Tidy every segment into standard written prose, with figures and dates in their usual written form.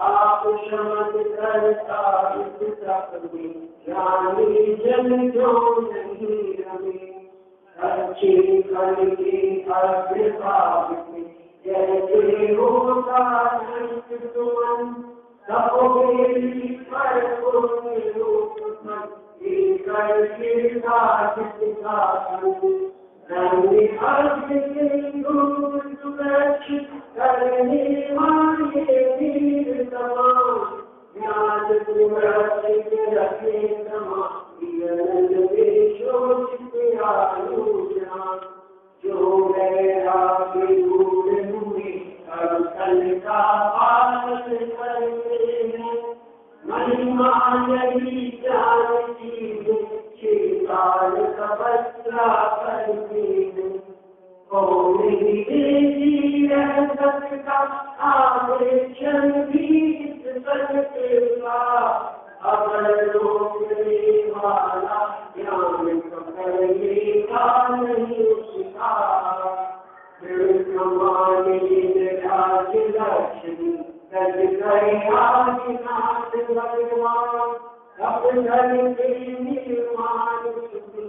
आप शमन करता ज्ञानी जन जो नहीं रमे अच्छी फल की कृपा जैसे होता तुमन तपोगी पर जो मेरा महिमा यही जानती हूँ काल तपस्या करती हूँ ओ मेरी देवी रह सकता आवेशन भी सकते का अगर रोकने वाला ज्ञान पकड़ने का नहीं उसका फिर कमाने लक्ष्मी भगवान अपने निर्माण नहीं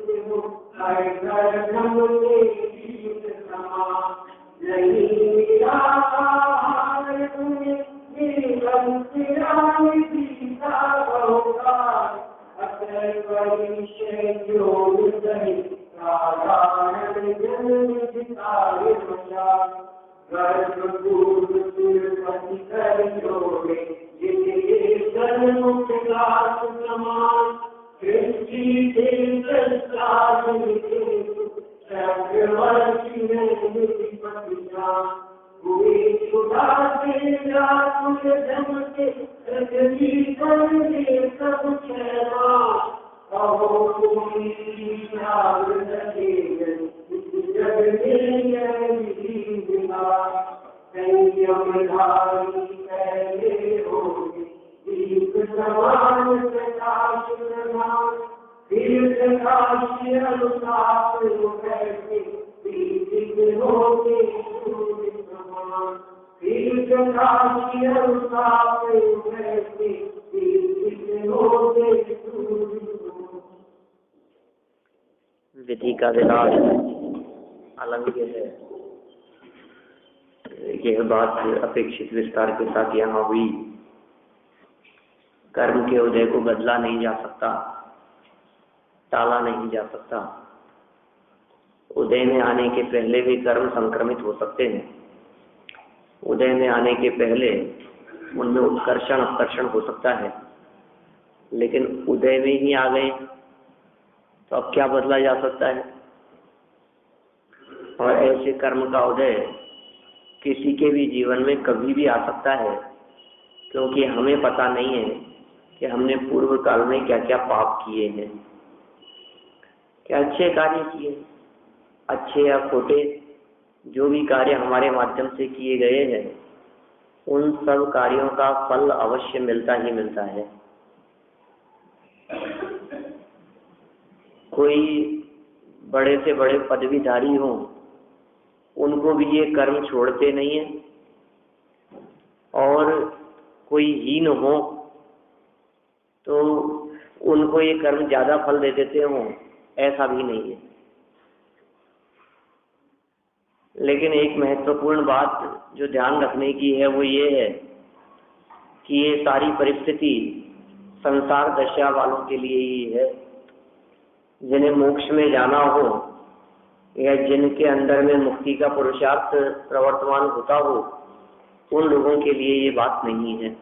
विधि का विलास अलग है। यह बात अपेक्षित विस्तार के साथ यहाँ हुई। कर्म के उदय को बदला नहीं जा सकता, टाला नहीं जा सकता। उदय में आने के पहले भी कर्म संक्रमित हो सकते हैं। उदय में आने के पहले उनमें उत्कर्षण अपकर्षण हो सकता है, लेकिन उदय में ही आ गए तो अब क्या बदला जा सकता है। और ऐसे कर्म का उदय किसी के भी जीवन में कभी भी आ सकता है, क्योंकि हमें पता नहीं है कि हमने पूर्व काल में क्या क्या पाप किए हैं, क्या अच्छे कार्य किए, अच्छे या खोटे, जो भी कार्य हमारे माध्यम से किए गए हैं, उन सब कार्यों का फल अवश्य मिलता ही मिलता है। कोई बड़े से बड़े पदवीधारी हों, उनको भी ये कर्म छोड़ते नहीं है, और कोई हीन हो तो उनको ये कर्म ज्यादा फल दे देते हों, ऐसा भी नहीं है। लेकिन एक महत्वपूर्ण बात जो ध्यान रखने की है वो ये है कि ये सारी परिस्थिति संसार दशा वालों के लिए ही है। जिन्हें मोक्ष में जाना हो या जिनके अंदर में मुक्ति का पुरुषार्थ प्रवर्तमान होता हो, उन लोगों के लिए ये बात नहीं है।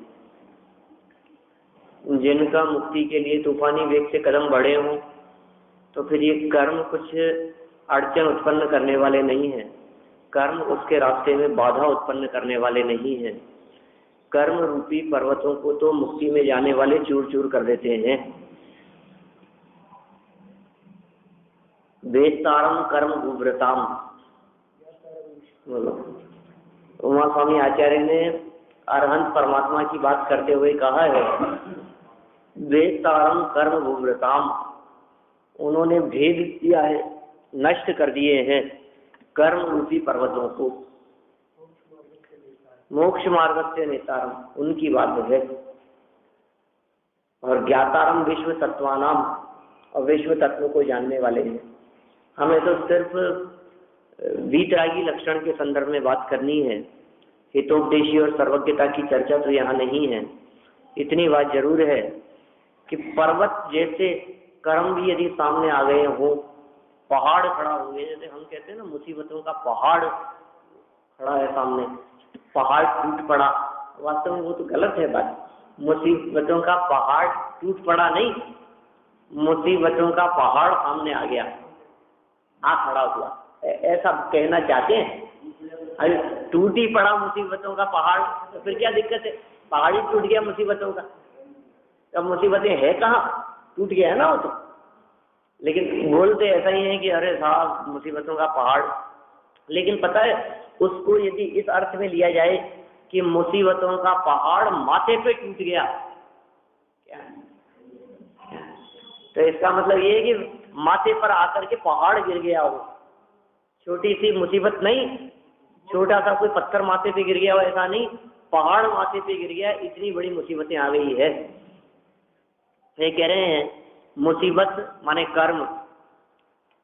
जिनका मुक्ति के लिए तूफानी वेग से कदम बढ़े हों, तो फिर ये कर्म कुछ अड़चन उत्पन्न करने वाले नहीं हैं। कर्म उसके रास्ते में बाधा उत्पन्न करने वाले नहीं हैं। कर्म रूपी पर्वतों को तो मुक्ति में जाने वाले चूर चूर कर देते हैं। वेत्तारम कर्म भूव्रताम, बोलो। उमा स्वामी आचार्य ने अरहंत परमात्मा की बात करते हुए कहा है, वेत्तारम कर्म भूव्रताम, उन्होंने भेद किया है, नष्ट कर दिए हैं कर्म रूपी पर्वतों को मोक्ष मार्ग से नेतारम, उनकी बात है। और ज्ञातारम विश्व तत्वानाम, और विश्व तत्व को जानने वाले हैं। हमें तो सिर्फ वीतरागी लक्षण के संदर्भ में बात करनी है, हितोपदेशी और सर्वज्ञता की चर्चा तो यहाँ नहीं है। इतनी बात जरूर है कि पर्वत जैसे कर्म भी यदि सामने आ गए हो, पहाड़ खड़ा हो गया, जैसे हम कहते हैं ना मुसीबतों का पहाड़ खड़ा है सामने, पहाड़ टूट पड़ा, वास्तव में वो तो गलत है बात। मुसीबतों का पहाड़ टूट पड़ा नहीं, मुसीबतों का पहाड़ सामने आ गया, आ खड़ा हुआ, ऐसा कहना चाहते हैं। अरे टूट ही पड़ा मुसीबतों का पहाड़, तो फिर क्या दिक्कत है? पहाड़ ही टूट गया मुसीबतों का, अब मुसीबतें है कहाँ? टूट गया है ना वो तो। लेकिन बोलते ऐसा ही है कि अरे साहब मुसीबतों का पहाड़, लेकिन पता है उसको यदि इस अर्थ में लिया जाए कि मुसीबतों का पहाड़ माथे पे टूट गया, क्या तो इसका मतलब ये है कि माथे पर आकर के पहाड़ गिर गया हो। छोटी सी मुसीबत नहीं, छोटा सा कोई पत्थर माथे पे गिर गया हो ऐसा नहीं, पहाड़ माथे पे गिर गया, इतनी बड़ी मुसीबतें आ गई है। ये कह रहे हैं मुसीबत माने कर्म,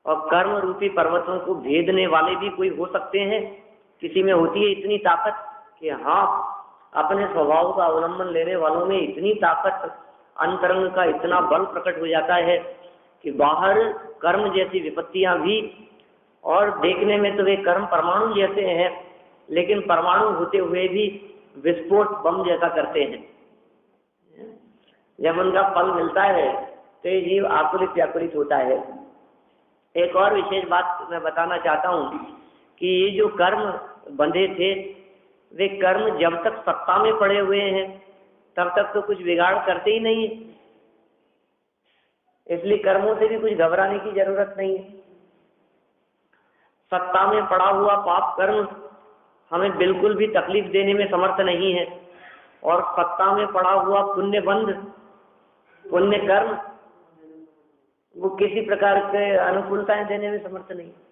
और कर्म रूपी पर्वतों को भेदने वाले भी कोई हो सकते हैं। किसी में होती है इतनी ताकत कि हाँ, अपने स्वभाव का अवलंबन लेने वालों में इतनी ताकत, अंतरंग का इतना बल प्रकट हो जाता है कि बाहर कर्म जैसी विपत्तियां भी, और देखने में तो वे कर्म परमाणु जैसे हैं, लेकिन परमाणु होते हुए भी विस्फोट बम जैसा करते हैं। जब उनका फल मिलता है तो ये जीव आकुलित व्याकुलित होता है। एक और विशेष बात मैं बताना चाहता हूँ कि ये जो कर्म बंधे थे, वे कर्म जब तक सत्ता में पड़े हुए हैं तब तक तो कुछ बिगाड़ करते ही नहीं है, इसलिए कर्मों से भी कुछ घबराने की जरूरत नहीं है। सत्ता में पड़ा हुआ पाप कर्म हमें बिल्कुल भी तकलीफ देने में समर्थ नहीं है, और सत्ता में पड़ा हुआ पुण्य बंध, पुण्य कर्म, वो किसी प्रकार के अनुकूलताएं देने में समर्थ नहीं है।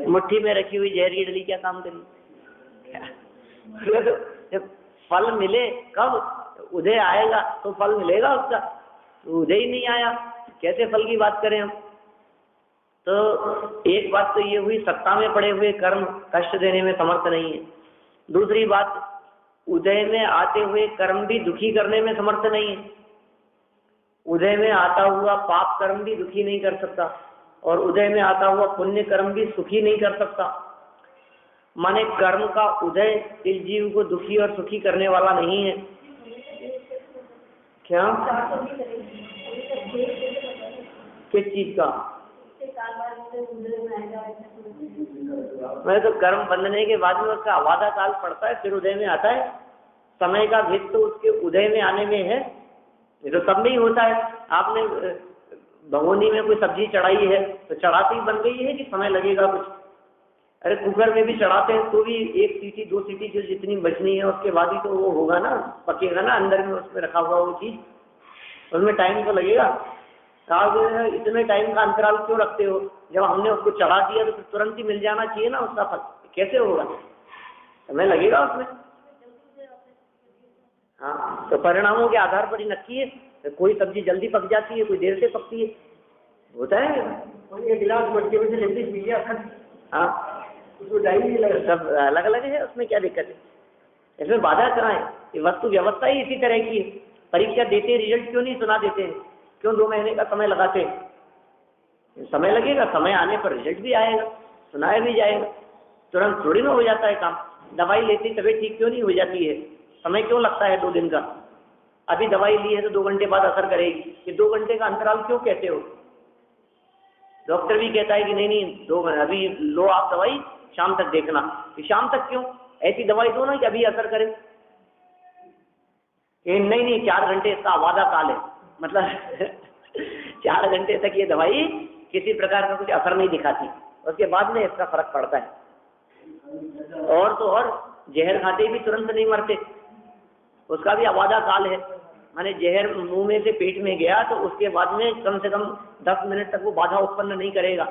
मुट्ठी में रखी हुई जहर की डली क्या काम करी? जब फल मिले कब? उदय आएगा तो फल मिलेगा उसका, तो उदय ही नहीं आया, कैसे फल की बात करें हम? तो एक बात तो ये हुई, सत्ता में पड़े हुए कर्म कष्ट देने में समर्थ नहीं है। दूसरी बात, उदय में आते हुए कर्म भी दुखी करने में समर्थ नहीं है। उदय में आता हुआ पाप कर्म भी दुखी नहीं कर सकता, और उदय में आता हुआ पुण्य कर्म भी सुखी नहीं कर सकता। माने कर्म का उदय इस जीव को दुखी और सुखी करने वाला नहीं है। क्या? किस चीज का? मैं तो कर्म बंधने के बाद में उसका अवादा काल पड़ता है, फिर उदय में आता है। समय का भेद तो उसके उदय में आने में है, ये तो सब में ही होता है। आपने भगोनी में कोई सब्जी चढ़ाई है तो चढ़ाते ही बन गई है कि समय लगेगा कुछ? अरे कुकर में भी चढ़ाते हैं तो भी एक सीटी दो सीटी जो जितनी बचनी है उसके बाद ही तो वो होगा ना, पकेगा ना अंदर में, उसमें रखा हुआ वो चीज, उसमें टाइम तो लगेगा। आप इतने टाइम का अंतराल क्यों रखते हो? जब हमने उसको चढ़ा दिया तो तुरंत ही मिल जाना चाहिए ना उसका फल, कैसे होगा? समय लगेगा उसमें। हाँ, तो परिणामों के आधार पर ही नक्की है। तो कोई सब्जी जल्दी पक जाती है, कोई देर से पकती है, होता है। एक गिलास मटके में से जल्दी पी गया, हाँ, उसको टाइम नहीं लगा। सब अलग अलग है, उसमें क्या दिक्कत है? इसमें बाधा कहाँ है? ये वस्तु व्यवस्था ही इसी तरह की है। परीक्षा देते रिजल्ट क्यों नहीं सुना देते हैं? क्यों 2 महीने का समय लगाते हैं? समय लगेगा, समय आने पर रिजल्ट भी आएगा, सुनाया भी जाएगा, तुरंत थोड़ी ना हो जाता है काम। दवाई लेती तबीयत ठीक क्यों नहीं हो जाती है? समय क्यों लगता है 2 दिन का? अभी दवाई ली है तो 2 घंटे बाद असर करेगी, ये 2 घंटे का अंतराल क्यों कहते हो? डॉक्टर भी कहता है कि नहीं 2 घंटे अभी लो आप दवाई, शाम तक देखना। कि शाम तक क्यों? ऐसी दवाई दो ना कि अभी असर करे। नहीं 4 घंटे इसका वादा काल है, मतलब 4 घंटे तक ये दवाई किसी प्रकार का कुछ असर नहीं दिखाती, उसके बाद में इसका फर्क पड़ता है। और तो और जहर खाते भी तुरंत नहीं मरते, उसका भी आवादा काल है। माने जहर मुंह में से पेट में गया तो उसके बाद में कम से कम 10 मिनट तक वो बाधा उत्पन्न नहीं करेगा,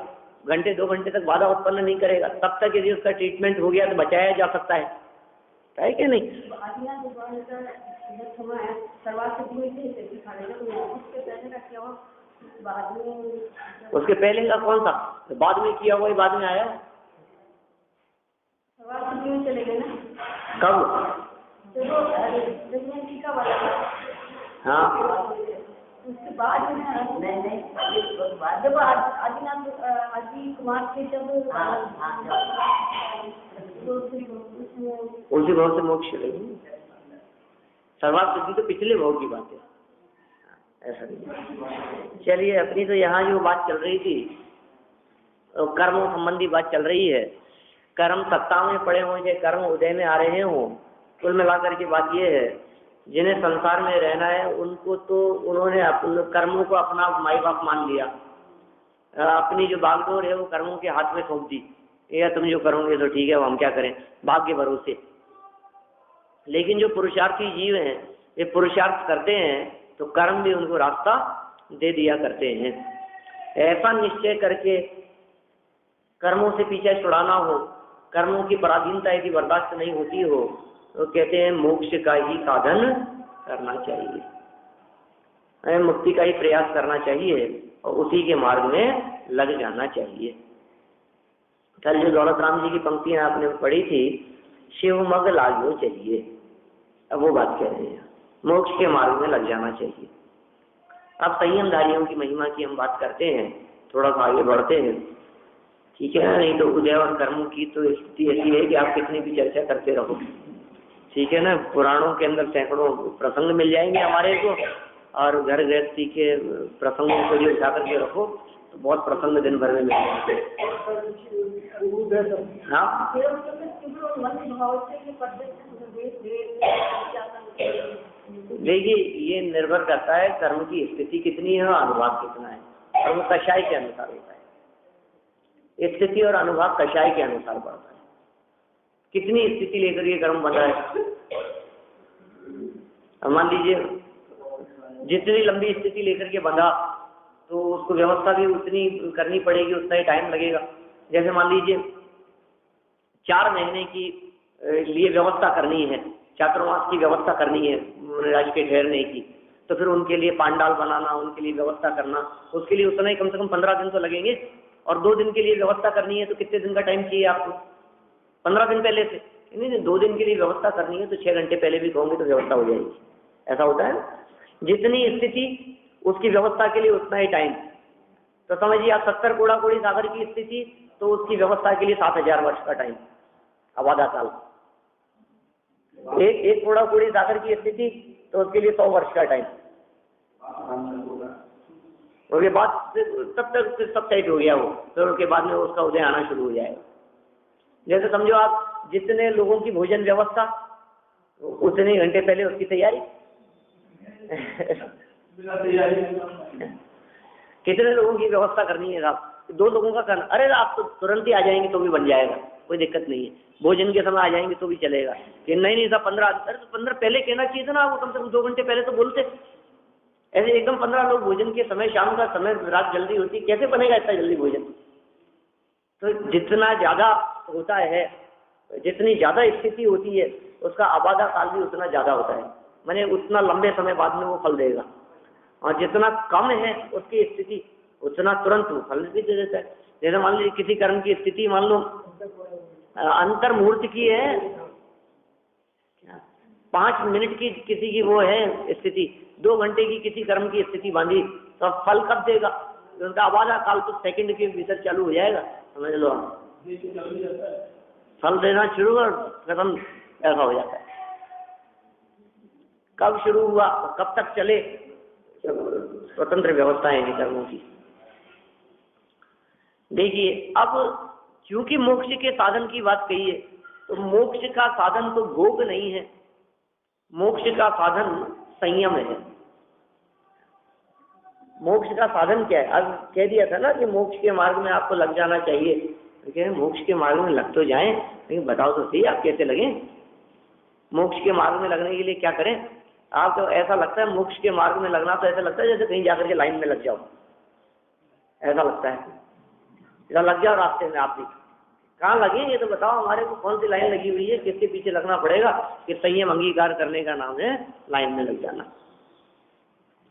घंटे 2 घंटे तक बाधा उत्पन्न नहीं करेगा। तब तक यदि उसका ट्रीटमेंट हो गया तो बचाया जा सकता है कि नहीं? उसके पहले का कौन सा? बाद में किया हुआ बाद में आया? चले गए ना कब? हाँ उसके बाद जब आदि कुमार के जब उसी भाव से मोक्ष चलेगी। सर्वार्थ सिद्धि तो पिछले भाव की बात है, ऐसा नहीं। चलिए, अपनी तो यहाँ जो बात चल रही थी कर्म संबंधी बात चल रही है। कर्म सत्ता में पड़े हों चाहे कर्म उदय में आ रहे हों, कुल मिलाकर की बात ये है, जिन्हें संसार में रहना है उनको तो उन्होंने अपने कर्मों को अपना माई बाप मान लिया, अपनी जो बागडोर है वो कर्मों के हाथ में सौंप दी, या तुम जो करोगे तो ठीक है, वो हम क्या करें, भाग्य भरोसे। लेकिन जो पुरुषार्थी जीव हैं ये पुरुषार्थ करते हैं तो कर्म भी उनको रास्ता दे दिया करते हैं। ऐसा निश्चय करके कर्मों से पीछे छुड़ाना हो, कर्मों की पराधीनता यदि बर्दाश्त नहीं होती हो तो कहते हैं मोक्ष का ही साधन करना चाहिए, मुक्ति का ही प्रयास करना चाहिए और उसी के मार्ग में लग जाना चाहिए। कल जो दौलत राम जी की पंक्तियां आपने पढ़ी थी, शिव मग लागो चाहिए, अब वो बात कह रहे हैं, मोक्ष के मार्ग में लग जाना चाहिए। अब संयमधारियों की महिमा की हम बात करते हैं, थोड़ा सा आगे बढ़ते हैं, ठीक है ना? नहीं तो उदय और कर्म की तो स्थिति ऐसी है कि आप कितनी भी चर्चा करते रहो, ठीक है ना? पुराणों के अंदर सैकड़ों प्रसंग मिल जाएंगे हमारे को, और घर गृहस्थी के प्रसंगों को जो उठा करके रखो तो बहुत प्रसंग दिन भर में मिल जाएंगे। हाँ, देखिए ये निर्भर करता है कर्म की स्थिति कितनी है और अनुभाग कितना है, और वो कषाय के अनुसार होता है। स्थिति और अनुभाग कषाय के अनुसार बढ़ता है, कितनी स्थिति लेकर ये कर्म बन रहा है। मान लीजिए जितनी लंबी स्थिति लेकर के बंधा तो उसको व्यवस्था भी उतनी करनी पड़ेगी, उतना ही टाइम लगेगा। जैसे मान लीजिए 4 महीने की लिए व्यवस्था करनी है, चातुर्मास की व्यवस्था करनी है राज के ठहरने की, तो फिर उनके लिए पांडाल बनाना, उनके लिए व्यवस्था करना, उसके लिए उतना ही कम से कम 15 दिन तो लगेंगे। और 2 दिन के लिए व्यवस्था करनी है तो कितने दिन का टाइम चाहिए आपको? 15 दिन पहले से। नहीं, 2 दिन के लिए व्यवस्था करनी है तो 6 घंटे पहले भी कहोगे तो व्यवस्था हो जाएगी। ऐसा होता है, जितनी स्थिति उसकी व्यवस्था के लिए उतना ही टाइम। तो समझिए आप 70 कोड़ा कोड़ी सागर की स्थिति तो उसकी व्यवस्था के लिए 7000 वर्ष का टाइम, आबादा काल। एक कोड़ा कोड़ी सागर की स्थिति तो उसके लिए 100 वर्ष का टाइम। उसके बाद तब तक सब सेट हो गया वो, फिर उसके बाद में उसका उदय आना शुरू हो जाएगा। जैसे समझो आप जितने लोगों की भोजन व्यवस्था उतने घंटे पहले उसकी तैयारी। कितने लोगों की व्यवस्था करनी है साहब? 2 लोगों का करना, अरे आप तो तुरंत ही आ जाएंगे तो भी बन जाएगा, कोई दिक्कत नहीं है। भोजन के समय आ जाएंगे तो भी चलेगा। कि नहीं साहब 15, अरे तो 15 पहले कहना चाहिए था ना आपको, कम से कम 2 घंटे पहले तो बोलते। ऐसे एकदम 15 लोग भोजन के समय, शाम का समय, रात जल्दी होती, कैसे बनेगा इतना जल्दी भोजन? तो जितना ज्यादा होता है, जितनी ज्यादा स्थिति होती है उसका आबादा काल भी उतना ज्यादा होता है, माने उतना लंबे समय बाद में वो फल देगा। और जितना कम है उसकी स्थिति उतना तुरंत वो फल भी दे देता है। जैसे मान लीजिए किसी कर्म की स्थिति मान लो अंतर मुहूर्त की है, 5 मिनट की किसी की वो है स्थिति, 2 घंटे की किसी कर्म की स्थिति बांधी तो फल कब देगा? उनका आबादा काल तो सेकंड के भीतर चालू हो जाएगा, समझ लो। फल देना शुरू और खत्म, ऐसा हो जाता है। कब शुरू हुआ कब तक चले, स्वतंत्र व्यवस्थाएं हैं कर्मों की। देखिए अब क्योंकि मोक्ष के साधन की बात कही है, तो मोक्ष का साधन तो भोग नहीं है, मोक्ष का साधन संयम है। मोक्ष का साधन क्या है? अब कह दिया था ना कि मोक्ष के मार्ग में आपको लग जाना चाहिए, तो क्या है मोक्ष के मार्ग में लग तो जाएं, लेकिन बताओ तो सही आप कैसे लगे? मोक्ष के मार्ग में लगने के लिए क्या करें? आपको ऐसा लगता है मोक्ष के मार्ग में लगना, तो ऐसा लगता है जैसे कहीं जाकर के लाइन में लग जाओ, ऐसा लगता है। इधर लग जाओ रास्ते में, आप भी कहाँ लगे ये तो बताओ हमारे को, कौन सी लाइन लगी हुई है, किसके पीछे लगना पड़ेगा? कि संयम अंगीकार करने का नाम है लाइन में लग जाना।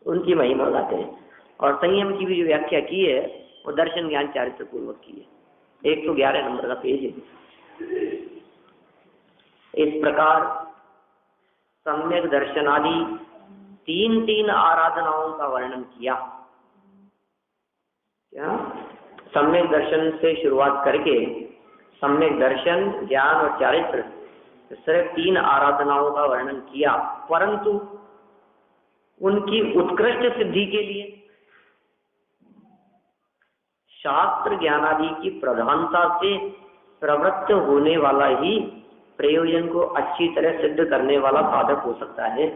उनकी महिमा गाते हैं। और संयम की भी जो व्याख्या की है वो दर्शन ज्ञान चारित्र पूर्वक की है। 111 नंबर का पेज है। इस प्रकार सम्यक दर्शनादि 3 आराधनाओं का वर्णन किया। क्या? सम्यक दर्शन से शुरुआत करके सम्यक दर्शन, ज्ञान और चारित्र, सिर्फ 3 आराधनाओं का वर्णन किया, परंतु उनकी उत्कृष्ट सिद्धि के लिए शास्त्र ज्ञानादि की प्रधानता से प्रवृत्त होने वाला ही प्रयोजन को अच्छी तरह सिद्ध करने वाला साधक हो सकता है,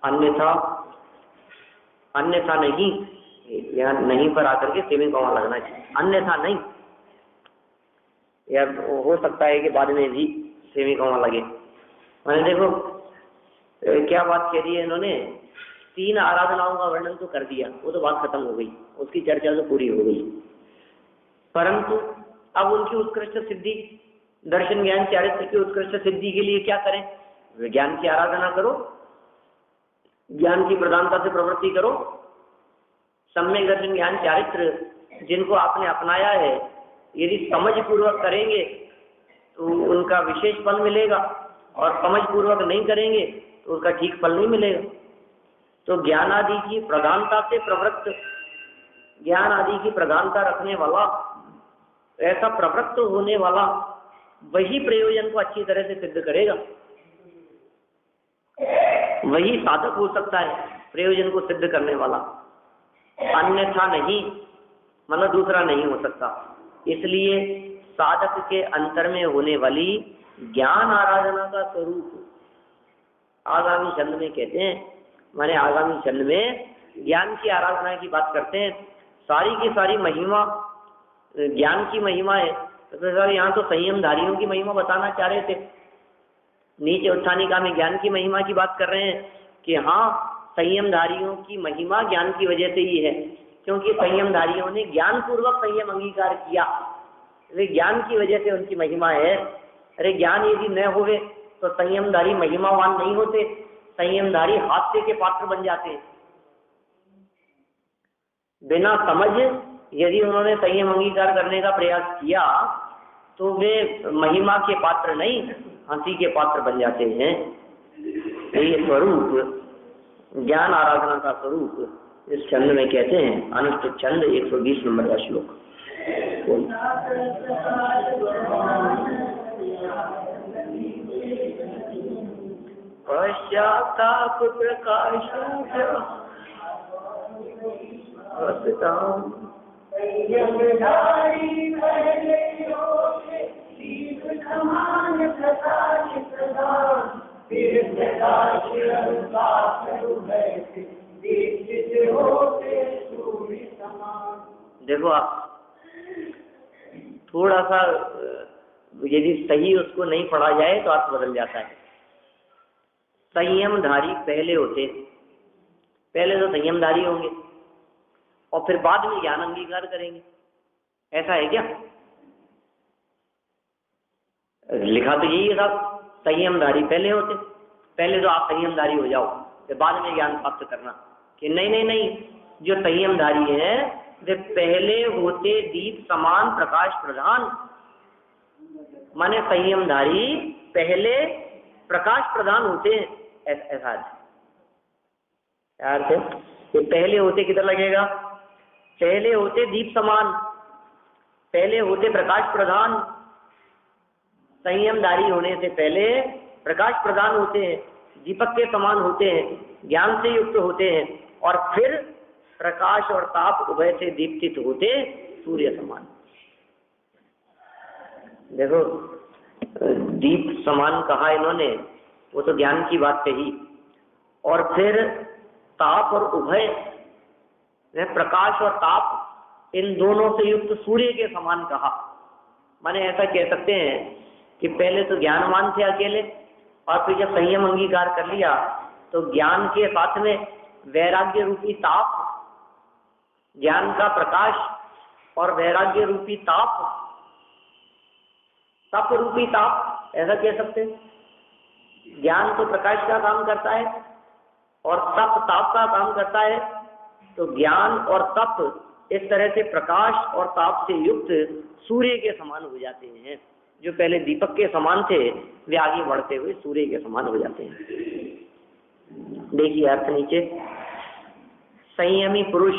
अन्यथा नहीं। या नहीं पर आकर के सेमिकोमा लगना चाहिए, अन्यथा नहीं। या हो सकता है कि बाद में भी सेमिकोमा लगे। मैंने देखो क्या बात कह दी है इन्होंने, 3 आराधनाओं का वर्णन तो कर दिया, वो तो बात खत्म हो गई, उसकी चर्चा तो पूरी हो गई। परंतु अब उनकी उत्कृष्ट सिद्धि, दर्शन ज्ञान चारित्र की उत्कृष्ट सिद्धि के लिए क्या करें? विज्ञान की आराधना करो, ज्ञान की प्रधानता से प्रवृत्ति करो। सम्यक दर्शन ज्ञान चारित्र जिनको आपने अपनाया है, यदि समझ पूर्वक करेंगे तो उनका विशेष फल मिलेगा, और समझ पूर्वक नहीं करेंगे तो उसका ठीक फल नहीं मिलेगा। तो ज्ञान आदि की प्रधानता से प्रवृत्त, ज्ञान आदि की प्रधानता रखने वाला, ऐसा प्रवृत्त होने वाला वही प्रयोजन को अच्छी तरह से सिद्ध करेगा, वही साधक हो सकता है प्रयोजन को सिद्ध करने वाला, अन्यथा नहीं, मतलब दूसरा नहीं हो सकता। इसलिए साधक के अंतर में होने वाली ज्ञान आराधना का स्वरूप आगामी छंद में कहते हैं। माने आगामी छंद में ज्ञान की आराधना की बात करते हैं। सारी की सारी महिमा ज्ञान की महिमा है, तो सर यहाँ तो संयमधारियों की महिमा बताना चाह रहे थे। नीचे उत्थानिका में ज्ञान की महिमा की बात कर रहे हैं कि हाँ, संयमधारियों की महिमा ज्ञान की वजह से ही है, क्योंकि संयमधारियों ने ज्ञान पूर्वक संयम अंगीकार किया, वे ज्ञान की वजह से उनकी महिमा है। अरे ज्ञान यदि न होवे तो संयमधारी महिमावान नहीं होते, संयमधारी हास्य के पात्र बन जाते। बिना समझ यदि उन्होंने संयम अंगीकार करने का प्रयास किया तो वे महिमा के पात्र नहीं, हंसी के पात्र बन जाते हैं। ये स्वरूप ज्ञान आराधना का स्वरूप इस छंद में कहते हैं। अनुष्ठित छंद 120 नंबर का श्लोक। पश्चाताप प्रकाश देखो आप थोड़ा सा यदि सही उसको नहीं पढ़ा जाए तो अर्थ बदल जाता है। संयमधारी पहले होते, पहले तो संयमधारी होंगे और फिर बाद में ज्ञान अंगीकार करेंगे, ऐसा है क्या? लिखा तो यही है साहब, संयमधारी पहले होते, पहले तो आप संयमधारी हो जाओ फिर बाद में ज्ञान प्राप्त करना। कि नहीं नहीं नहीं, जो संयमधारी है वे पहले होते दीप समान प्रकाश प्रधान। माने संयमधारी पहले प्रकाश प्रधान होते हैं, ऐसा यार थे। ये पहले होते किधर लगेगा? पहले होते दीप समान, पहले होते प्रकाश प्रधान। संयमधारी होने से पहले प्रकाश प्रधान होते हैं, दीपक के समान होते हैं, ज्ञान से युक्त होते हैं, और फिर प्रकाश और ताप उभय से दीप्तित होते सूर्य समान। देखो दीप समान कहा इन्होंने, वो तो ज्ञान की बात कही, और फिर ताप और उभय, प्रकाश और ताप, इन दोनों से युक्त सूर्य के समान कहा। माने ऐसा कह सकते हैं कि पहले तो ज्ञानवान थे अकेले, और फिर जब संयम अंगीकार कर लिया तो ज्ञान के साथ में वैराग्य रूपी ताप, ज्ञान का प्रकाश और वैराग्य रूपी ताप, तप रूपी ताप, ऐसा कह सकते हैं। ज्ञान तो प्रकाश का काम करता है और तप ताप का काम करता है। तो ज्ञान और तप इस तरह से प्रकाश और ताप से युक्त सूर्य के समान हो जाते हैं। जो पहले दीपक के समान थे वे आगे बढ़ते हुए सूर्य के समान हो जाते हैं। देखिए अर्थ नीचे, संयमी पुरुष,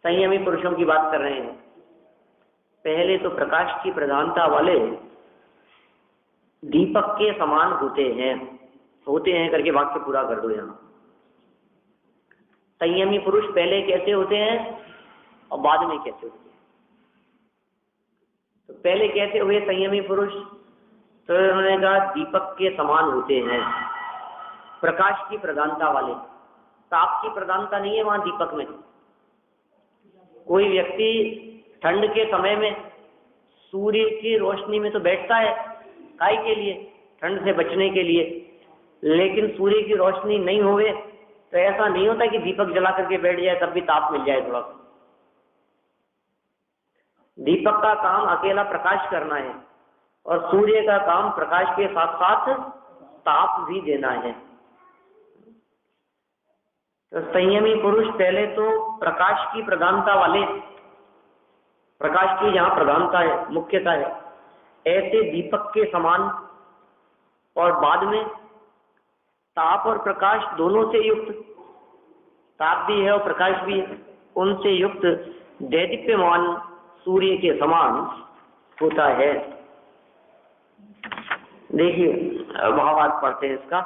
संयमी पुरुषों की बात कर रहे हैं। पहले तो प्रकाश की प्रधानता वाले दीपक के समान होते हैं करके वाक्य पूरा कर दो। यहाँ संयमी पुरुष पहले कैसे होते हैं और बाद में कैसे होते हैं। तो पहले कैसे हुए संयमी पुरुष, तो उन्होंने कहा दीपक के समान होते हैं, प्रकाश की प्रधानता वाले। ताप की प्रधानता नहीं है वहां दीपक में। कोई व्यक्ति ठंड के समय में सूर्य की रोशनी में तो बैठता है काय के लिए, ठंड से बचने के लिए, लेकिन सूर्य की रोशनी नहीं होवे तो ऐसा नहीं होता कि दीपक जला करके बैठ जाए तब भी ताप मिल जाए थोड़ा। दीपक का काम अकेला प्रकाश करना है और सूर्य का काम प्रकाश के साथ साथ ताप भी देना है। तो संयमी पुरुष पहले तो प्रकाश की प्रधानता वाले, प्रकाश की जहां प्रधानता है, मुख्यता है, ऐसे दीपक के समान, और बाद में ताप और प्रकाश दोनों से युक्त, ताप भी है और प्रकाश भी है, उनसे युक्त दैदीप्यमान सूर्य के समान होता है। देखिए भावार्थ पढ़ते हैं इसका।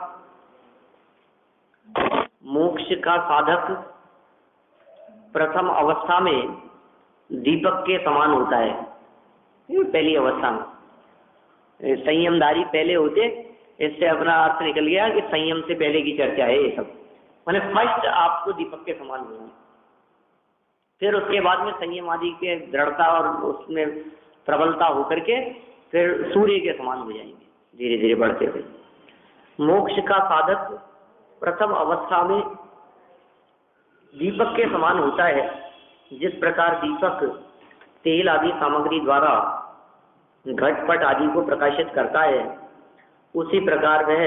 मोक्ष का साधक प्रथम अवस्था में दीपक के समान होता है, पहली अवस्था में। संयमधारी पहले होते, इससे अपना अर्थ निकल गया कि संयम से पहले की चर्चा है ये सब। मैंने फर्स्ट आपको दीपक के समान होना, फिर उसके बाद में संयम आदि के दृढ़ता और उसमें प्रबलता होकर के फिर सूर्य के समान हो जाएंगे धीरे धीरे बढ़ते हुए। मोक्ष का साधक प्रथम अवस्था में दीपक के समान होता है। जिस प्रकार दीपक तेल आदि सामग्री द्वारा घटपट आदि को प्रकाशित करता है, उसी प्रकार वह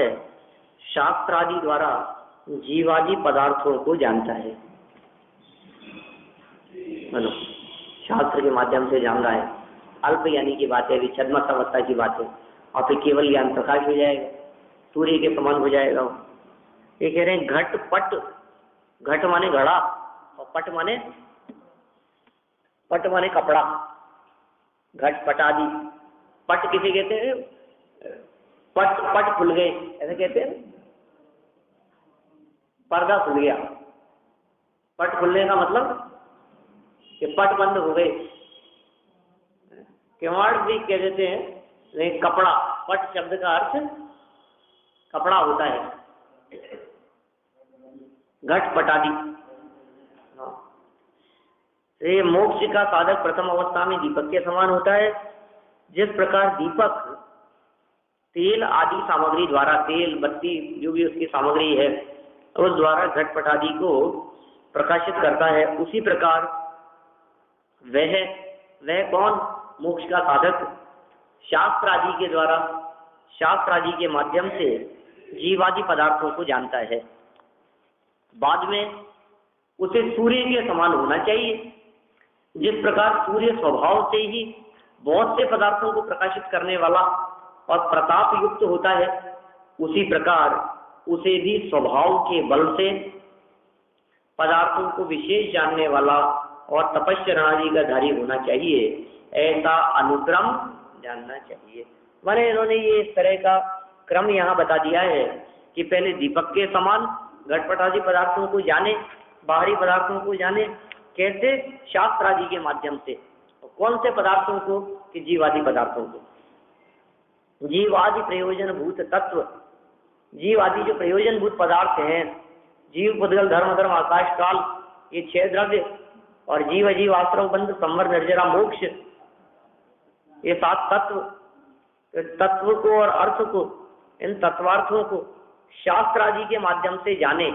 शास्त्र आदि द्वारा जीवादि पदार्थों को जानता है। शास्त्र के माध्यम से जान रहा है। अल्प यानी की बात है, अभी छद्मस अवस्था की बात है, और फिर केवल ज्ञान प्रकाश हो जाएगा, सूर्य के समान हो जाएगा। ये कह रहे हैं घट पट, घट माने घड़ा और पट माने कपड़ा, घट पट आदि। पट किसे कहते हैं? पट खुल गए ऐसे कहते हैं, पर्दा खुल गया। पट खुलने का मतलब कि पट बंद हो गए, किवाड़ भी कह देते हैं, लेकिन कपड़ा, पट शब्द का अर्थ कपड़ा होता है, घट पटादी। ये मोक्ष का साधक प्रथम अवस्था में दीपक के समान होता है। जिस प्रकार दीपक तेल आदि सामग्री द्वारा, तेल बत्ती जो भी उसकी सामग्री है उस द्वारा घटपट आदि को प्रकाशित करता है, उसी प्रकार वह कौन? मोक्ष का साधक शास्त्र आदि के द्वारा, शास्त्र आदि के माध्यम से जीवादि पदार्थों को जानता है। बाद में उसे सूर्य के समान होना चाहिए। जिस प्रकार सूर्य स्वभाव से ही बहुत से पदार्थों को प्रकाशित करने वाला और प्रताप युक्त होता है, उसी प्रकार उसे भी स्वभाव के बल से पदार्थों को विशेष जानने वाला और तपश्चरणादि का धारी होना चाहिए, ऐसा अनुक्रम जानना चाहिए। मैंने इन्होंने ये इस तरह का क्रम यहाँ बता दिया है कि पहले दीपक के समान घटपट आदि पदार्थों को जाने, बाहरी पदार्थों को जाने, कैसे? शास्त्र आदि के माध्यम से। कौन से पदार्थों को? कि जीवादि पदार्थों को। जीवादि प्रयोजन भूत तत्व, जीवादि जो प्रयोजन भूत पदार्थ हैं, जीव पुद्गल धर्म धर्म आकाश काल, ये 6 द्रव्य, और जीव जीव आश्रव बंध संवर निर्जरा मोक्ष, ये 7 तत्व, तो तत्व को और अर्थ को, इन तत्वार्थों को शास्त्र आदि के माध्यम से जाने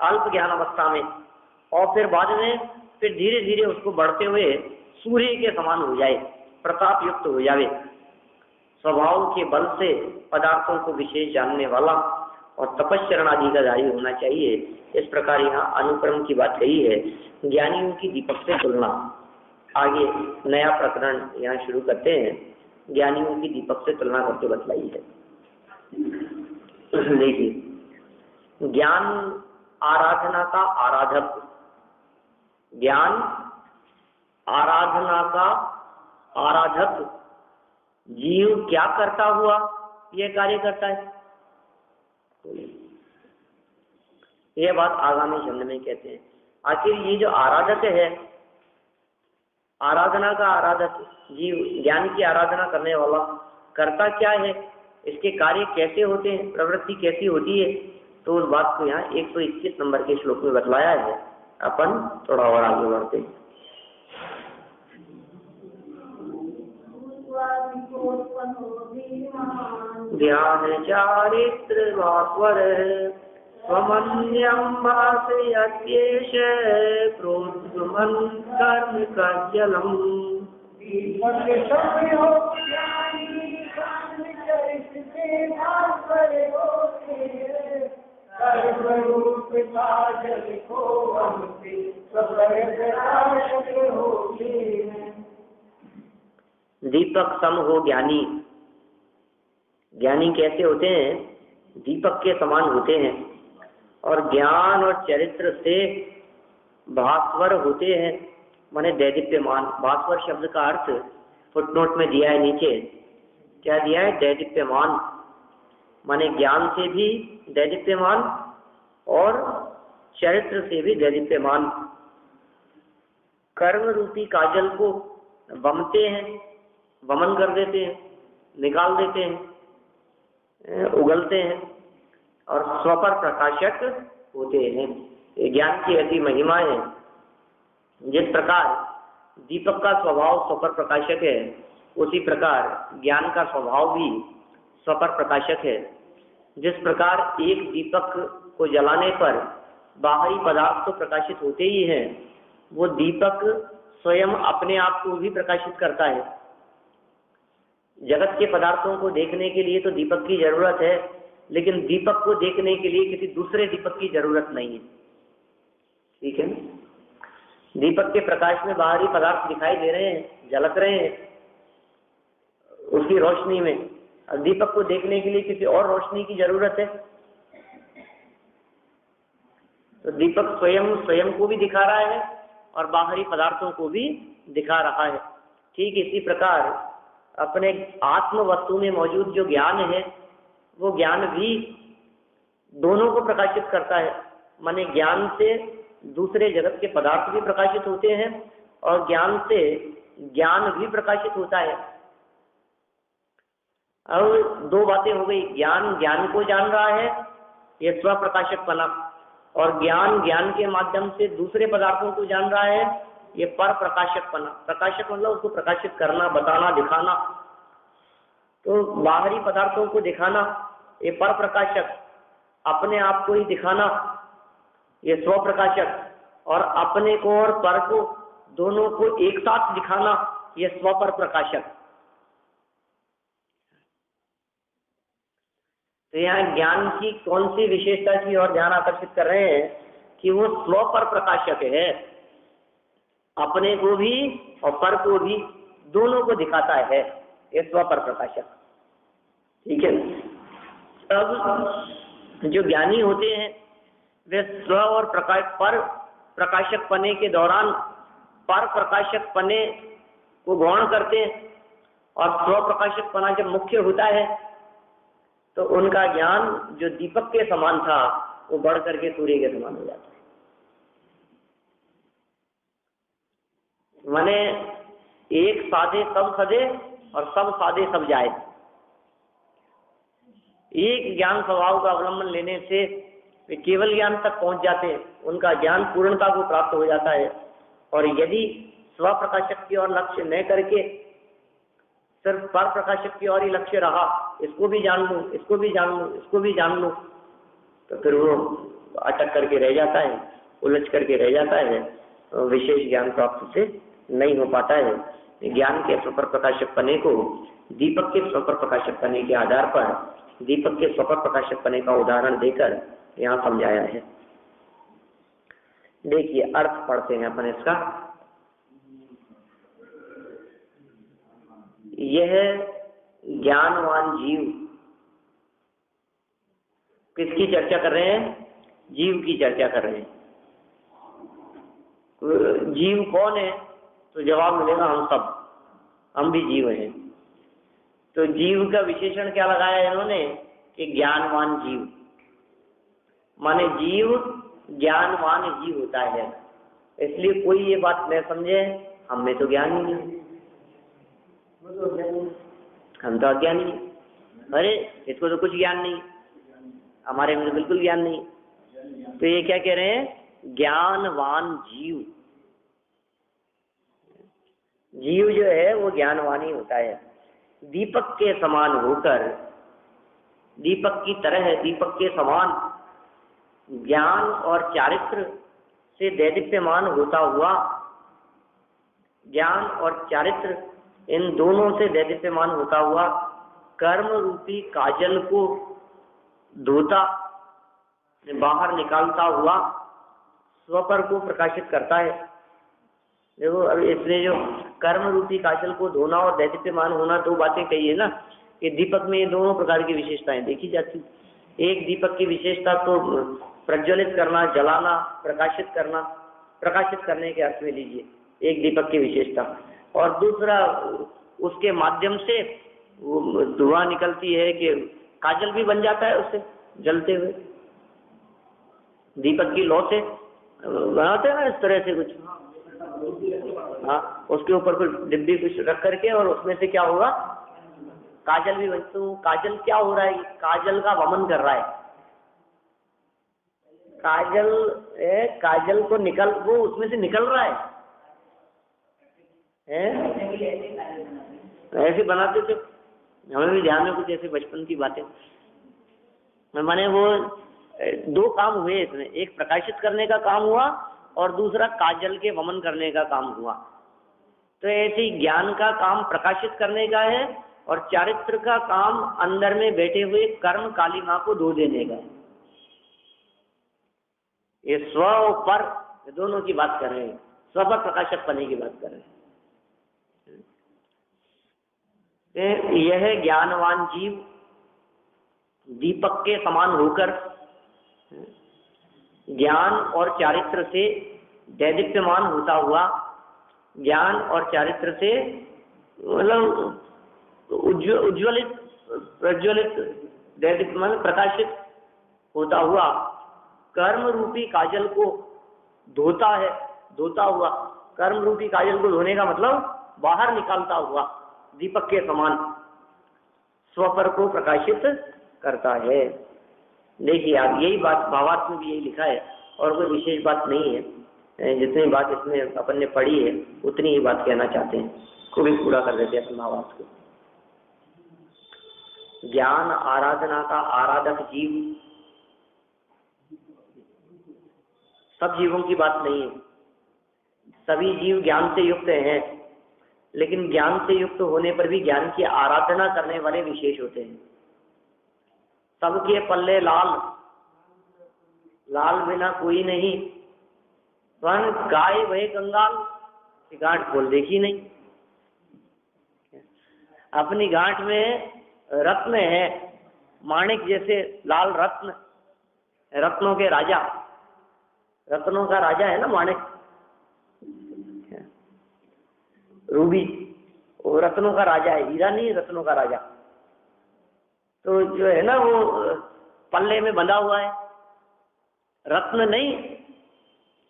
अल्प ज्ञान अवस्था में, और फिर बाद में फिर धीरे धीरे उसको बढ़ते हुए सूर्य के समान हो जाए, प्रताप युक्त हो जावे, स्वभाव के बल से पदार्थों को विशेष जानने वाला और तपस्चरण आदि का धारी होना चाहिए। इस प्रकार यहाँ अनुक्रम की बात कही है। ज्ञानियों की दीपक से तुलना, आगे नया प्रकरण यहाँ शुरू करते हैं। ज्ञानियों की दीपक से तुलना करके बतलाई है। देखिए, ज्ञान आराधना का आराधक, ज्ञान आराधना का आराधक जीव क्या करता हुआ यह कार्य करता है, यह बात आगामी शब्द में कहते हैं। आखिर ये जो आराधक है, आराधना का आराधक जीव, ज्ञान की आराधना करने वाला करता क्या है, इसके कार्य कैसे होते हैं, प्रवृत्ति कैसी होती है, तो उस बात को यहाँ 121 नंबर के श्लोक में बतलाया है। अपन थोड़ा और आगे बढ़ते हैं। ध्यान चारित्र भास्वर स्वमन्यं भासयत्येष प्रोद्गमन कर्म काज्जलम्। दीपक सम हो ज्ञानी। ज्ञानी कैसे होते हैं, दीपक के समान होते हैं, और ज्ञान और चरित्र से भास्वर होते हैं, माने दैदीप्यमान। भास्वर शब्द का अर्थ फुटनोट में दिया है नीचे, क्या दिया है, दैदीप्यमान, माने ज्ञान से भी दैदीप्यमान और चरित्र से भी दैदीप्यमान। कर्म रूपी काजल को वमते हैं, वमन कर देते हैं, निकाल देते हैं, उगलते हैं, और स्वपर प्रकाशक होते हैं। ज्ञान की ऐसी महिमा है। जिस प्रकार दीपक का स्वभाव स्वपर प्रकाशक है, उसी प्रकार ज्ञान का स्वभाव भी स्वपर प्रकाशक है। जिस प्रकार एक दीपक को जलाने पर बाहरी पदार्थ तो प्रकाशित होते ही हैं, वो दीपक स्वयं अपने आप को भी प्रकाशित करता है। जगत के पदार्थों को देखने के लिए तो दीपक की जरूरत है, लेकिन दीपक को देखने के लिए किसी दूसरे दीपक की जरूरत नहीं है। ठीक है, दीपक के प्रकाश में बाहरी पदार्थ दिखाई दे रहे हैं, झलक रहे हैं उसकी रोशनी में। अब दीपक को देखने के लिए किसी और रोशनी की जरूरत है, तो दीपक स्वयं को भी दिखा रहा है और बाहरी पदार्थों को भी दिखा रहा है। ठीक इसी प्रकार अपने आत्म वस्तु में मौजूद जो ज्ञान है, वो ज्ञान भी दोनों को प्रकाशित करता है। माने ज्ञान से दूसरे जगत के पदार्थ भी प्रकाशित होते हैं और ज्ञान से ज्ञान भी प्रकाशित होता है। अब दो बातें हो गई, ज्ञान ज्ञान को जान रहा है, ये स्व प्रकाशकपना, और ज्ञान ज्ञान के माध्यम से दूसरे पदार्थों को जान रहा है, ये पर प्रकाशकपना। प्रकाशक मतलब उसको प्रकाशित करना, बताना, दिखाना। तो बाहरी पदार्थों को दिखाना ये पर प्रकाशक, अपने आप को ही दिखाना ये स्व प्रकाशक, और अपने को और पर को दोनों को एक साथ दिखाना ये स्व पर प्रकाशक। तो यहाँ ज्ञान की कौन सी विशेषता की ओर ध्यान आकर्षित कर रहे हैं कि वो स्व पर प्रकाशक है, अपने को भी और पर को भी दोनों को दिखाता है, ये स्व पर प्रकाशक। ठीक है, अब जो ज्ञानी होते हैं वे स्व और पर प्रकाशक पने के दौरान पर प्रकाशक पने को गौण करते हैं, और स्व प्रकाशक पना जब मुख्य होता है तो उनका ज्ञान जो दीपक के समान था वो बढ़ करके सूर्य के समान हो जाता है। माने एक साधे सब सदे और सब साधे सब जाए। एक ज्ञान स्वभाव का अवलंबन लेने से वे केवल ज्ञान तक पहुंच जाते हैं, उनका ज्ञान पूर्णता को प्राप्त हो जाता है। और यदि स्व प्रकाशक की ओर लक्ष्य न करके सिर्फ पर प्रकाशक की ओर ही लक्ष्य रहा, इसको भी जान लूं, इसको भी जान लूं, इसको भी जान लूं, तो फिर वो अटक करके रह जाता है, उलझ करके रह जाता है, विशेष ज्ञान प्राप्त से नहीं हो पाता है। ज्ञान के स्वपर प्रकाशक पने को दीपक के स्वपर प्रकाशक पने के आधार पर दीपक के स्वपर प्रकाशक पने का उदाहरण देकर यहाँ समझाया है। देखिए अर्थ पढ़ते हैं अपन इसका। यह ज्ञानवान जीव, किसकी चर्चा कर रहे हैं? जीव की चर्चा कर रहे हैं। जीव कौन है? तो जवाब मिलेगा हम सब, हम भी जीव हैं। तो जीव का विशेषण क्या लगाया है इन्होंने कि ज्ञानवान जीव, माने जीव ज्ञानवान ही होता है। इसलिए कोई ये बात न समझे हम में तो ज्ञान ही नहीं, हम तो अज्ञानी हैं, अरे इसको तो कुछ ज्ञान नहीं, हमारे में तो बिल्कुल ज्ञान नहीं। तो ये क्या कह रहे हैं? ज्ञानवान जीव, जीव जो है वो ज्ञानवान ही होता है। दीपक के समान होकर, दीपक की तरह, दीपक के समान ज्ञान और चारित्र से दैदीप्यमान होता हुआ, ज्ञान और चारित्र इन दोनों से दैदीप्यमान होता हुआ कर्म रूपी काजल को धोता, बाहर निकालता हुआ स्वपर को प्रकाशित करता है। देखो अब इसने जो कर्म रूपी काजल को धोना और दैदीप्यमान होना, दो बातें कही है ना, कि दीपक में ये दोनों प्रकार की विशेषताएं देखी जाती। एक दीपक की विशेषता तो प्रज्वलित करना, जलाना, प्रकाशित करना, प्रकाशित करने के अर्थ में लीजिए एक दीपक की विशेषता, और दूसरा उसके माध्यम से धुआं निकलती है कि काजल भी बन जाता है उससे जलते हुए। दीपक की लौ से बनाते हैं ना इस तरह से कुछ, हाँ, उसके ऊपर कुछ डिब्बी कुछ रख करके और उसमें से क्या होगा, काजल भी बन। तो काजल क्या हो रहा है? काजल का वमन कर रहा है। काजल को निकल, वो उसमें से निकल रहा है, ऐसे बनाते थे, हमें भी ध्यान में कुछ ऐसे बचपन की बातें। माने वो दो काम हुए इसमें, एक प्रकाशित करने का काम हुआ और दूसरा काजल के वमन करने का काम हुआ। तो ऐसे ही ज्ञान का काम प्रकाशित करने का है और चारित्र का काम अंदर में बैठे हुए कर्म कालिमा को धो देने का है। ये स्व और पर दोनों की बात कर रहे हैं, स्व पर प्रकाशक पने की बात कर रहे हैं। यह ज्ञानवान जीव दीपक के समान होकर ज्ञान और चारित्र से दैदीप्यमान होता हुआ, ज्ञान और चारित्र से मतलब उज्ज्वलित, प्रज्वलित, दैदीप्यमान, प्रकाशित होता हुआ कर्म रूपी काजल को धोता है, धोता हुआ। कर्म रूपी काजल को धोने का मतलब बाहर निकालता हुआ दीपक के समान स्वपर को प्रकाशित करता है। देखिए आप, यही बात भावार्थ में भी यही लिखा है और कोई विशेष बात नहीं है। जितनी बात इसमें अपन ने पढ़ी है उतनी ही बात कहना चाहते हैं, को भी पूरा कर देते हैं अपन भावार्थ को। ज्ञान आराधना का आराधक जीव, सब जीवों की बात नहीं है, सभी जीव ज्ञान से युक्त हैं, लेकिन ज्ञान से युक्त होने पर भी ज्ञान की आराधना करने वाले विशेष होते हैं। सबके पल्ले लाल, लाल बिना कोई नहीं, वन गाय वह कंगाल की गांठ खोल देखी नहीं। अपनी गांठ में रत्न है, माणिक जैसे लाल रत्न, रत्नों के राजा, रत्नों का राजा है ना माणिक, रूबी वो रत्नों का राजा है, हीरा नहीं, रत्नों का राजा। तो जो है ना वो पल्ले में बंधा हुआ है, रत्न नहीं,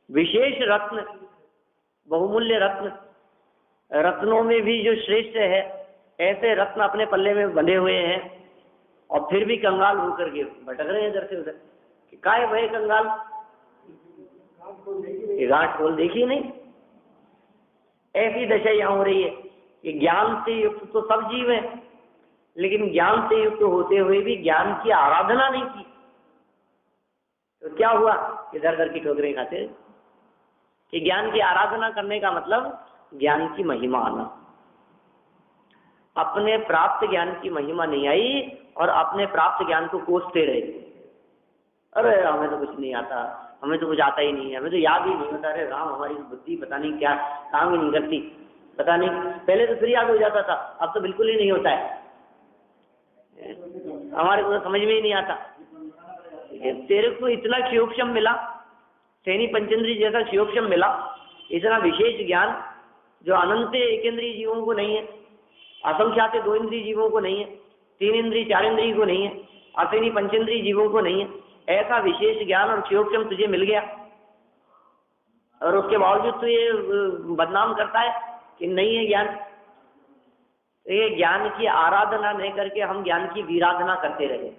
विशेष रत्न, बहुमूल्य रत्न, रत्नों में भी जो श्रेष्ठ है, ऐसे रत्न अपने पल्ले में बंधे हुए हैं और फिर भी कंगाल होकर के भटक रहे हैं इधर से उधर। काय भय कंगाल, गांठ खोल देखी नहीं। ऐसी दशा यहाँ हो रही है कि ज्ञान से युक्त तो सब जीव है, लेकिन ज्ञान से युक्त होते हुए भी ज्ञान की आराधना नहीं की, तो क्या हुआ कि दर दर की ठोकरें खाते। कि ज्ञान की आराधना करने का मतलब ज्ञान की महिमा आना। अपने प्राप्त ज्ञान की महिमा नहीं आई और अपने प्राप्त ज्ञान को कोसते रहे। अरे हमें तो कुछ नहीं आता, हमें तो कुछ आता ही नहीं है, हमें तो याद ही नहीं होता। अरे राम, हमारी बुद्धि पता नहीं क्या काम ही नहीं करती, पता नहीं, पहले तो फिर याद हो जाता था, अब तो बिल्कुल ही नहीं होता है, हमारे को तो समझ में ही नहीं आता। तेरे को इतना क्षयोक्षम मिला, सैनी पंचेंद्री जैसा क्षयोक्षम मिला, इतना विशेष ज्ञान जो अनंत एकेंद्रीय जीवों को नहीं है, असंख्यात 2 इंद्रिय जीवों को नहीं है, 3 इंद्रिय 4 इंद्रिय को नहीं है, असैनी पंचेंद्रिय जीवों को नहीं है, ऐसा विशेष ज्ञान और क्षयोक्षम तुझे मिल गया, और उसके बावजूद तू ये बदनाम करता है कि नहीं है ज्ञान। तो ये ज्ञान की आराधना नहीं करके हम ज्ञान की विराधना करते रहे।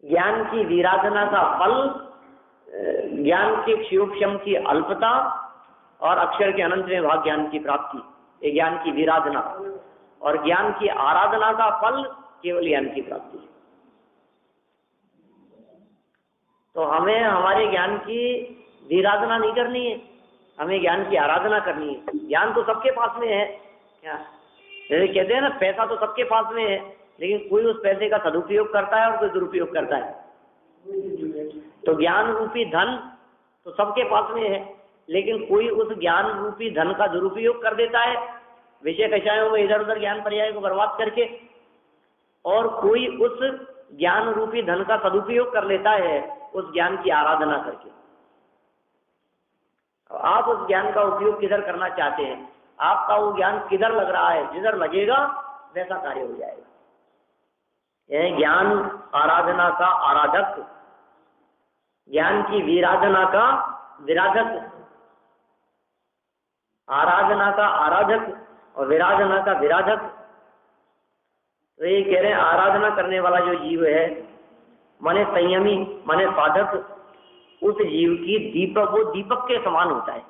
ज्ञान की विराधना का फल ज्ञान के क्षयोक्षम की अल्पता और अक्षर के अनंत में भाग ज्ञान की प्राप्ति, ये ज्ञान की विराधना। और ज्ञान की आराधना का फल केवल ज्ञान की प्राप्ति। तो हमें हमारे ज्ञान की विराधना नहीं करनी है, हमें ज्ञान की आराधना करनी है। ज्ञान तो सबके पास में है, क्या जैसे कहते हैं ना, पैसा तो सबके पास में है, लेकिन कोई उस पैसे का सदुपयोग करता है और कोई दुरुपयोग करता है। तो ज्ञान रूपी धन तो सबके पास में है, लेकिन कोई उस ज्ञान रूपी धन का दुरुपयोग कर देता है विषय कषायों में इधर उधर ज्ञान पर्याय को बर्बाद करके, और कोई उस ज्ञान रूपी धन का सदुपयोग कर लेता है उस ज्ञान की आराधना करके। आप उस ज्ञान का उपयोग किधर करना चाहते हैं, आपका वो ज्ञान किधर लग रहा है, जिधर लगेगा वैसा कार्य हो जाएगा। यह ज्ञान आराधना का आराधक, ज्ञान की विराधना का विराधक, आराधना का आराधक और विराधना का विराधक। तो ये कह रहे हैं आराधना करने वाला जो जीव है, माने संयमी, माने साधक, उस जीव की दीपक, वो दीपक के समान होता है।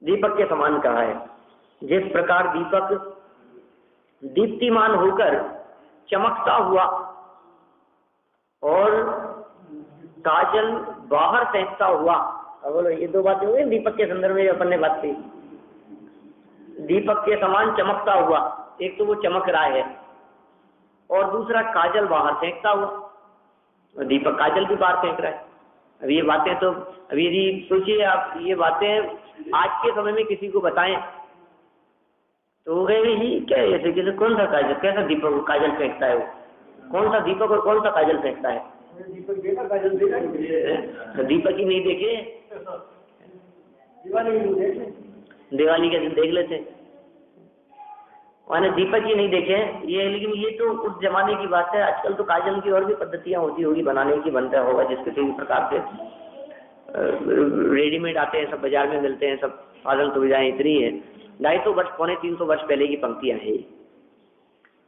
दीपक के समान कहा है, जिस प्रकार दीपक दीप्तिमान होकर चमकता हुआ और काजल बाहर फेंकता हुआ। अब बोलो, ये 2 बातें हो गई दीपक के संदर्भ में अपन ने बात की। दीपक के समान चमकता हुआ, एक तो वो चमक रहा है, और दूसरा काजल बाहर फेंकता हुआ, और दीपक काजल भी बाहर फेंक रहा है। अब ये बातें तो, अब यदि सोचिए आप, ये बातें आज के समय में किसी को बताएं तो वो कहेंगे ही क्या, ऐसे किसी कौन सा काजल, कैसा दीपक काजल फेंकता है, वो कौन सा दीपक और कौन सा काजल फेंकता है। दीपक देखा, काजल देखा, तो दीपक ही नहीं देखे, दिवाली के दिन देख लेते, मैंने दीपक ही नहीं देखे ये। लेकिन ये तो उस जमाने की बात है, आजकल तो काजल की और भी पद्धतियां होती होगी बनाने की, बनता होगा जिस किसी भी प्रकार से रेडीमेड आते हैं, सब बाजार में मिलते हैं, सब साधन सुविधाएं इतनी है। 250 वर्ष, 250 वर्ष पहले की पंक्तियां हैं।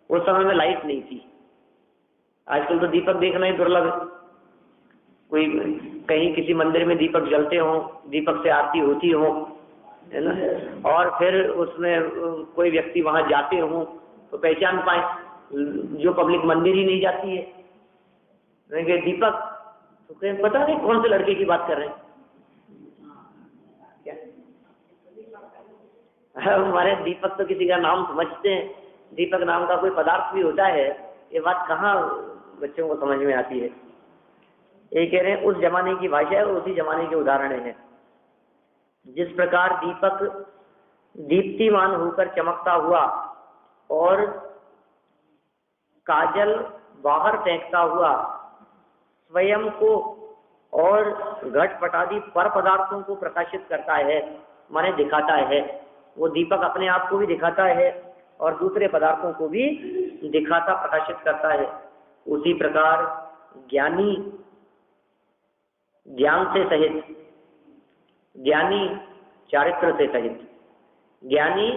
उस समय में लाइट नहीं थी, आजकल तो दीपक देखना ही दुर्लभ है। कोई कहीं किसी मंदिर में दीपक जलते हो, दीपक से आरती होती हो, है ना, और फिर उसमें कोई व्यक्ति वहां जाते हो तो पहचान पाए, जो पब्लिक मंदिर ही नहीं जाती है, दीपक, तो कहीं पता नहीं कौन से लड़के की बात कर रहे हैं क्या। हमारे दीपक तो किसी का नाम समझते हैं, दीपक नाम का कोई पदार्थ भी होता है, ये बात कहाँ बच्चों को समझ में आती है। ये कह रहे हैं उस जमाने की भाषा है और उसी जमाने के उदाहरण हैं। जिस प्रकार दीपक दीप्तिमान होकर चमकता हुआ और काजल बाहर फेंकता हुआ स्वयं को और घटपट आदि पर पदार्थों को प्रकाशित करता है, माने दिखाता है। वो दीपक अपने आप को भी दिखाता है और दूसरे पदार्थों को भी दिखाता, प्रकाशित करता है। उसी प्रकार ज्ञानी ज्ञान से सहित, ज्ञानी चारित्र से सहित, ज्ञानी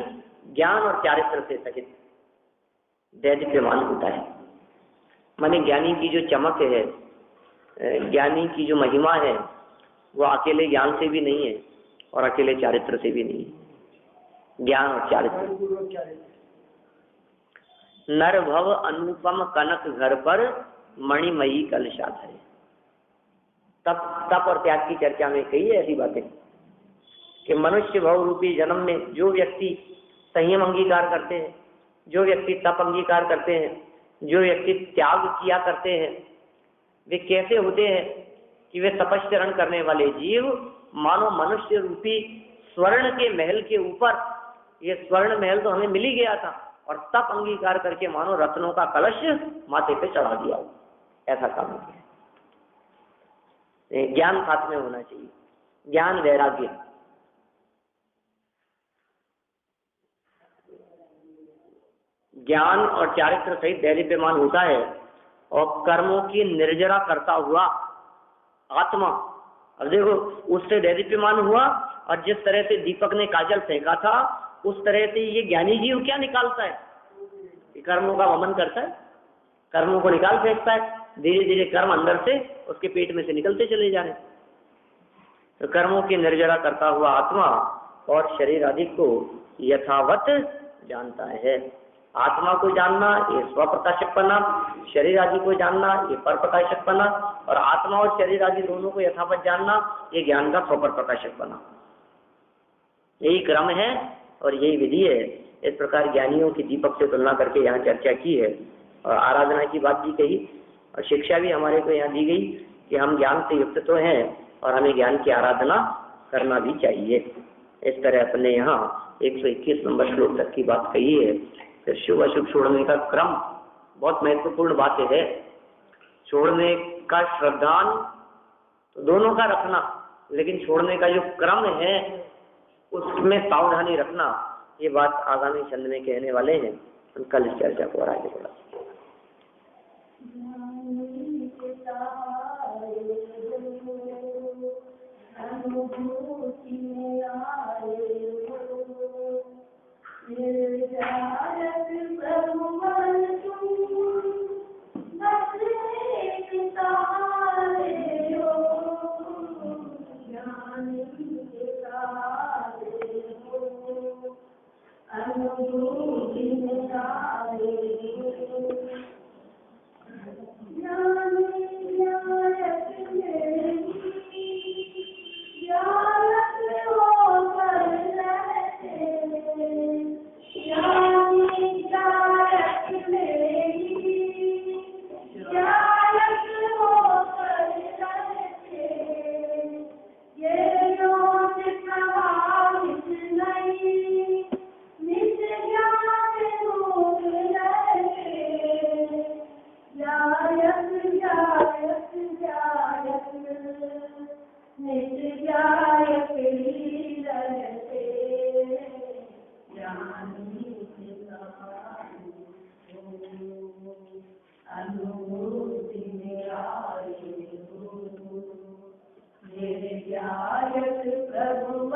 ज्ञान और चारित्र से सहित दैदिप्यमान होता है। माने ज्ञानी की जो चमक है, ज्ञानी की जो महिमा है, वो अकेले ज्ञान से भी नहीं है और अकेले चारित्र से भी नहीं, ज्ञान और चारित्र। पूर्वक क्या है? नर भव अनुपम कनक घर पर मणिमयी कलशात है। तप और त्याग की चर्चा में कही है ऐसी बातें कि मनुष्य भव रूपी जन्म में जो व्यक्ति संयम अंगीकार करते हैं, जो व्यक्ति तप अंगीकार करते हैं, जो व्यक्ति त्याग किया करते हैं, वे कैसे होते हैं कि वे तपस्चरण करने वाले जीव मानो मनुष्य रूपी स्वर्ण के महल के ऊपर, ये स्वर्ण महल तो हमें मिल ही गया था, और तप अंगीकार करके मानो रत्नों का कलश माथे पे चढ़ा दिया हो, ऐसा काम किया। ज्ञान साथ में होना चाहिए, ज्ञान वैराग्य। ज्ञान और चारित्र सहित दैदीप्यमान होता है, और कर्मों की निर्जरा करता हुआ आत्मा। अब देखो, उससे दैदीप्यमान हुआ, और जिस तरह से दीपक ने काजल फेंका था उस तरह से ये ज्ञानी जीव क्या निकालता है, कर्मों का वमन करता है, कर्मों को निकाल फेंकता है। धीरे धीरे कर्म अंदर से उसके पेट में से निकलते चले जा रहे। तो कर्मों की निर्जरा करता हुआ आत्मा और शरीर आदि को यथावत जानता है। आत्मा को जानना ये स्वप्रकाशकपना, शरीर आदि को जानना ये परप्रकाशकपना, और आत्मा और शरीर आदि दोनों को यथावत जानना ये ज्ञान का स्वपर प्रकाशकपना। यही क्रम है और यही विधि है। इस प्रकार ज्ञानियों की दीपक से तुलना करके यहाँ चर्चा की है, और आराधना की बात भी कही, और शिक्षा भी हमारे को यहाँ दी गई कि हम ज्ञान से युक्त तो हैं और हमें ज्ञान की आराधना करना भी चाहिए। इस तरह अपने यहाँ 121 नंबर श्लोक तक की बात कही है। फिर शुभ अशुभ छोड़ने का क्रम बहुत महत्वपूर्ण बात है। छोड़ने का श्रद्धान तो दोनों का रखना, लेकिन छोड़ने का जो क्रम है उसमें सावधानी रखना, ये बात आगामी छंद में कहने वाले हैं। हम कल इस चर्चा को और आगे बढ़ा। प्रभु